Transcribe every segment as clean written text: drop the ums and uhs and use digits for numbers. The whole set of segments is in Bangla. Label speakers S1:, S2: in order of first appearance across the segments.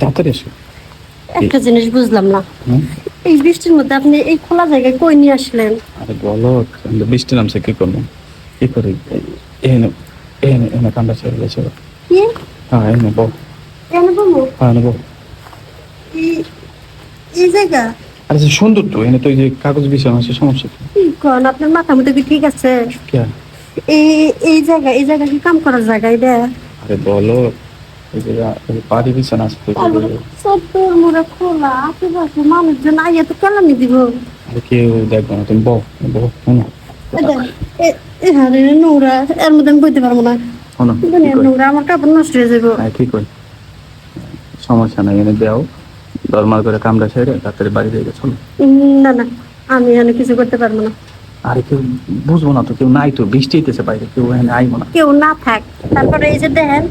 S1: তাড়াতাড়ি এসো।
S2: একটা জিনিস বুঝলাম না, এই বৃষ্টির মধ্যে আপনি এই খোলা জায়গায় কই নিয়ে আসলেন?
S1: আরে বলো, বৃষ্টি নামছে, কি করবো, কি করি, এনে এনে এনে কামড়া ছেড়ে গেছে।
S2: কি
S1: হ্যাঁ এনে বউ,
S2: এনে বলবো?
S1: হ্যাঁ এনে বউ।
S2: এই জায়গা
S1: আরে সে সুন্দর তো, এনে তো এই যে কাগজ বিছানো আছে, সমস্যা কি?
S2: কি কোন? আপনার মাথা মধ্যে কি ঠিক আছে?
S1: কে?
S2: এই এই জায়গা কি কাম করার জায়গা এটা?
S1: আরে বলো, এই যে বাড়ি বিছানা আছে তো।
S2: সত্তর মোড়ে খোলা, আশেপাশে মানুষজন আইয়া তো কেলানি দিব।
S1: আরে কেউ দেখবো না, তুমি বউ বউ শোনো।
S2: নোংরা, এর মধ্যে আমি বইতে পারবো না।
S1: শোনো
S2: নোংরা, আমার কাপড় নষ্ট হয়ে যাবো।
S1: হ্যাঁ কি করি, সমস্যা নাই, এনে দেও, দরমার করে কামড়া ছেড়ে তাড়াতাড়ি বাড়ি দিয়ে গেছো।
S2: না না, আমি এখানে কিছু করতে পারবো না।
S1: আরে কেউ বুঝবো না তো, কেউ নাই তো, বৃষ্টি হইতেছে বাইরে, কেউ এখানে আইবো না।
S2: কেউ না থাক, তারপরে এই যে দেখেন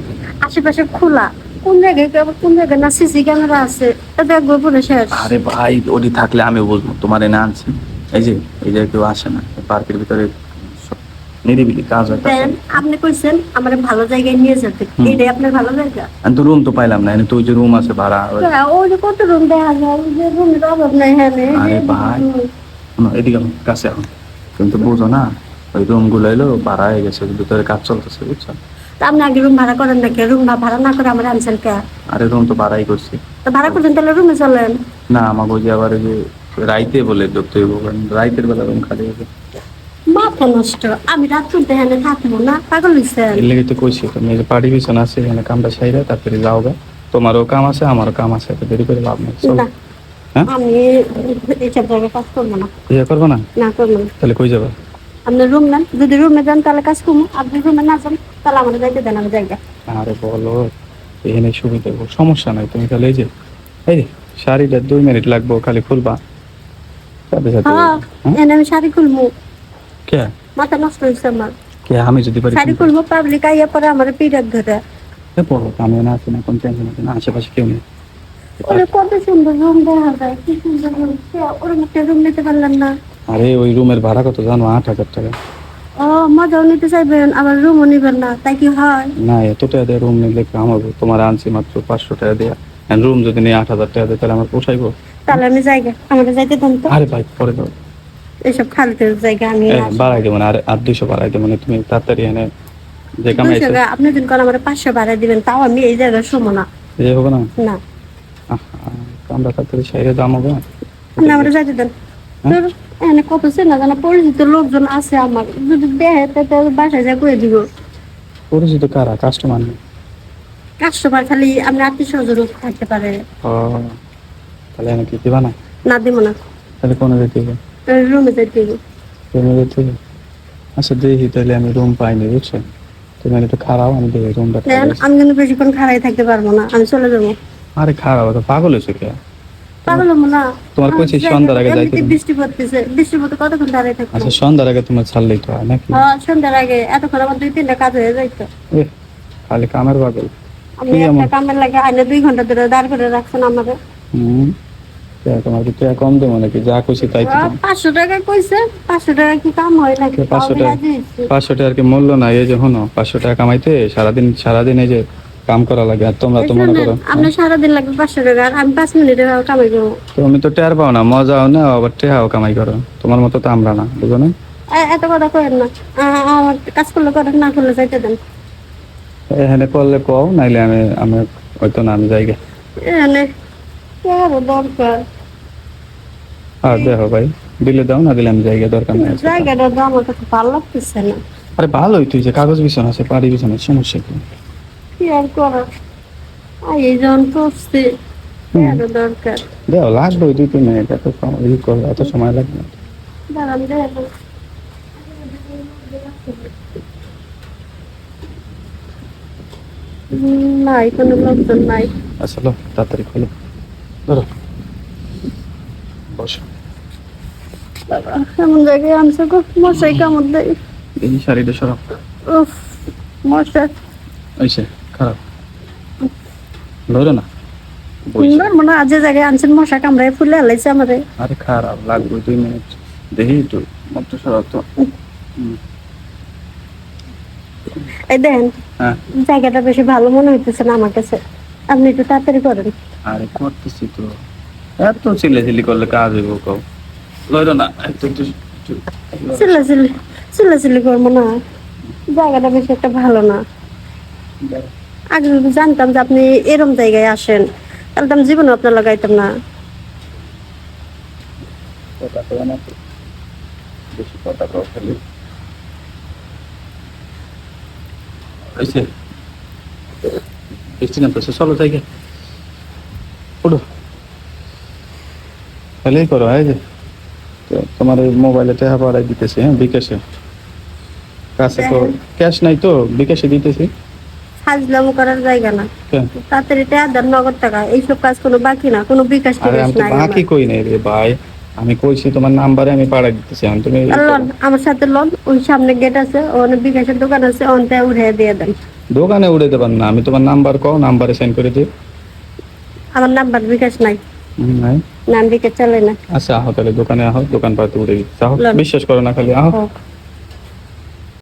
S2: আশেপাশে খোলা, কোন জায়গায় কোন জায়গায় না সিসি ক্যামেরা আছে, তা দেখবো পরে শেষ।
S1: আরে ভাই ওটি থাকলে আমি বুঝবো, তোমার এনে আনছি। এই যে কেউ আসে না, পার্কের ভিতরে সব নিরিবিলি কাজ হয়।
S2: দেন আপনি কইছেন আমার ভালো জায়গায় নিয়ে যেতে, এইটাই আপনার ভালো জায়গা?
S1: আমি তো রুম তো পাইলাম না, এনে তো ওই যে রুম আছে ভাড়া।
S2: ওই যে কত রুম দেখা যায়, ওই যে রুমের অভাব নাই। হ্যাঁ
S1: আরে ভাই শোনো, এদিকে আমার কাছে এখন, তুমি তো বুঝো না, ওই রুম গুলো এলো ভাড়া হয়ে গেছে, ভিতরে কাজ চলতেছে, বুঝছো?
S2: আপনি আগে রুম ভাড়া করেন নাকি? রুম ভাড়া না করে আমার আনছেন কে?
S1: আরে রুম তো ভাড়াই করছি।
S2: তো ভাড়া করছেন তাহলে রুমে চলেন
S1: না, আমাকে ওই যে আবার ওই যে রাইতে বলে ধরতে হইব, কারণ রাইতের বেলা রুম খালি হবে।
S2: মাথা নষ্ট, আমি রাত করতে হ্যাঁ থাকবো না, পাগল হইছেন?
S1: এর লেগে তো কইছি, তুমি এই যে পাড়ি বিছানা আছে এখানে কামটা সাইরা তারপরে যাও গা, তোমারও কাম আছে আমারও কাম আছে, এত দেরি করে লাভ নেই।
S2: না,
S1: হ্যাঁ
S2: আমি এইসব জায়গায় কাজ করবো না।
S1: ইয়ে করবো না?
S2: না করবো না।
S1: তাহলে কই যাবা?
S2: আপনি রুম নেন, যদি রুমে যান তাহলে কাজ করবো, আপনি রুমে না যান তাহলে আমার যাইতে দেন আমি জায়গা।
S1: আরে বলো, এখানে সুবিধা, সমস্যা নাই, তুমি খালি এই যে শাড়িটা 2 মিনিট লাগবো, খালি খুলবা সাথে সাথে।
S2: হ্যাঁ এনে আমি শাড়ি খুলবো,
S1: কে?
S2: মাথা নষ্ট হয়েছে আমার।
S1: কে? আমি যদি পারি
S2: শাড়ি খুলবো, পাবলিক আইয়া পরে আমার পিরিয়ড ধরে।
S1: বলো, আমি না আছি না, কোন টেনশন আছে না, আশেপাশে কেউ নেই।
S2: ওরে কত সুন্দর রুম দেখা যায়, কি সুন্দর রুম, ওর একটা রুম নিতে পারলেন না?
S1: আরে ওই রুমের ভাড়া কত জানো? 8,000 টাকা।
S2: ও মজাও নিতে চাইবেন আবার রুমও নিবেন না, তাই কি হয়?
S1: না, এত টাকা দিয়ে রুম নিলে আমার, তোমার আনছি মাত্র 500 টাকা দেয়া, রুম যদি নিয়ে 8,000 টাকা দেয় তাহলে আমার পোষাইবো?
S2: তাহলে আমি জায়গা আমাদের যাইতে দেন তো।
S1: আরে ভাই পরে দাও,
S2: এইসব ফালতু জায়গা আমি
S1: বাড়াই দেবো না, আর 200 বাড়াই দেবো না, তুমি তাড়াতাড়ি এনে যে কামাইছে।
S2: আপনি দিন কোন আমার 500 ভাড়া দিবেন, তাও আমি এই জায়গায় শুমো না।
S1: যে হবে না,
S2: না
S1: আমরা তাড়াতাড়ি সাইরে দাম হবে।
S2: আপনি আমার যাইতে দেন। এখানে কত চেনা জানা পরিচিত লোকজন আছে আমার, যদি দেখে তাহলে বাসায় যা করে দিব।
S1: পরিচিত কারা? কাস্টমার নেই?
S2: কাস্টমার খালি আমরা আত্মীয় স্বজন থাকতে পারে।
S1: ও তাহলে এনে কি দিবা না?
S2: না দিব না,
S1: তাহলে কোনো যেতে হবে?
S2: রুমে যাইতে দিব।
S1: রুমে যেতে হবে? আচ্ছা দেখি, তাহলে আমি রুম পাইনি, বুঝছো? তুমি একটু খারাপ, আমি দেখি রুমটা।
S2: আমি কিন্তু বেশিক্ষণ খাড়াই থাকতে পারবো না, আমি চলে যাবো।
S1: আরে খারাপ, তো পাগল হয়েছে কে?
S2: পাগল হবো না?
S1: তোমার কইছি সন্ধ্যার আগে যাইতে।
S2: বৃষ্টি পড়তেছে, বৃষ্টির মধ্যে কতক্ষণ দাঁড়িয়ে থাকবো?
S1: আচ্ছা সন্ধ্যার আগে তোমার ছাড়লেই তো হয় নাকি?
S2: হ্যাঁ সন্ধ্যার আগে, এতক্ষণ আমার 2-3টা কাজ হয়ে যাইতো।
S1: খালি কামের পাগল।
S2: আমি একটা কামের লাগে আইনে 2 ঘন্টা ধরে দাঁড় করে রাখছেন আমাদের।
S1: তোমার কি টাকা কম দেবো নাকি? যা কইছি তাই তো।
S2: 500 টাকা কইছে, 500 টাকা কি কাম হয় নাকি?
S1: 500 টাকা, 500 টাকার কি মূল্য নাই? এই যে হনো, 500 টাকা কামাইতে সারাদিন এই যে কাম করা লাগে, আর তোমরা তো মনে করো
S2: আমরা সারাদিন লাগবে 500 টাকা, আর আমি 5 মিনিটে কামাই করবো।
S1: তুমি তো টের পাও না, মজাও না, আবার টেহাও কামাই করো, তোমার মতো তো আমরা না, বুঝো না?
S2: এত কথা করেন না, আমার কাজ করলে করেন, না করলে যাইতে দেন।
S1: এখানে করলে কও, নাইলে আমি হয়তো না, আমি যাইগে।
S2: এখানে আরো দরকার।
S1: আর দেখো ভাই, দিলে দাও, না দিলে আমি যাইগে, দরকার নেই।
S2: জায়গাটা তো আমার কাছে ভালো লাগতেছে না।
S1: আরে ভালোই, তুই যে কাগজ বিছানা আছে, পাড়ি বিছানা, সমস্যা কি?
S2: কি আর করার, এই যখন করছি আরো দরকার।
S1: দেও, লাগবে 2-3 মিনিট, এত সময় লাগবে না।
S2: দাঁড়ান দেখো, নাই কোনো লোকজন নাই।
S1: আচ্ছা লো, তাড়াতাড়ি খোলো, ধরো, বসো।
S2: এমন জায়গায় আনছে গো, মশাই কামড় দেয়।
S1: এই শাড়িটা সরাও।
S2: উফ, মশা।
S1: ওইসে খারাপ, ধরো না।
S2: মনে আজ যে জায়গায় আনছেন মশা কামড়ায় ফুলে আলাইছে আমারে।
S1: আরে খারাপ লাগবে, 2 মিনিট দেখি তো, মতো সরাও তো।
S2: এই দেখেন,
S1: হ্যাঁ
S2: জায়গাটা বেশি ভালো মনে হইতেছে না আমার কাছে। আপনি একটু তাড়াতাড়ি করেন।
S1: আরে করতেছি তো, এত চিল্লাচিল্লি করলে কাজ হইব কও? লইলো না একটু একটু
S2: চিল্লাচিল্লি চিল্লাচিল্লি করবো না, জায়গাটা বেশি একটা ভালো না। আগে যদি জানতাম যে আপনি এরম জায়গায় আসেন, তাহলে তো আমি জীবনে আপনার লাগাইতাম না।
S1: কথা কও না তো, বেশি কথা কও খালি। হইছে, বৃষ্টি নামতেছে, চলো যাই গে। উঠো, তাহলেই করো। এই যে তো তোমার এই মোবাইলে টাকা পাঠাই দিতেছি, হ্যাঁ বিকাশে। কাছে তো ক্যাশ নাই তো, বিকাশে দিতেছি।
S2: হাজলাম করার জায়গা না,
S1: কেন?
S2: তাড়াতাড়ি টাকা দেন, নগদ টাকা। এইসব কাজ কোনো বাকি না, কোনো বিকাশ
S1: আরে
S2: টিকাশ
S1: আমি তো
S2: নাই
S1: বাকি
S2: আমার।
S1: কই নাই রে ভাই, আমি কইছি তোমার নাম্বারে আমি পাঠাই দিতেছি। আমি তুমি
S2: আর লন, আমার সাথে লন, ওই সামনে গেট আছে, ওখানে বিকাশের দোকান আছে, অন্তে উঠে দিয়ে দেন।
S1: দোকানে উড়ে দেবার না, আমি তোমার নাম্বার কও, নাম্বারে সেন্ড করে দিই।
S2: আমার নাম্বার বিকাশ নাই,
S1: নাই?
S2: নাম বিকাশ চলে না।
S1: আচ্ছা আহো তাহলে, দোকানে আহো, দোকান পাতে উড়ে দিচ্ছি। আহো,
S2: লন।
S1: বিশ্বাস করো না খালি আহো।
S2: ও,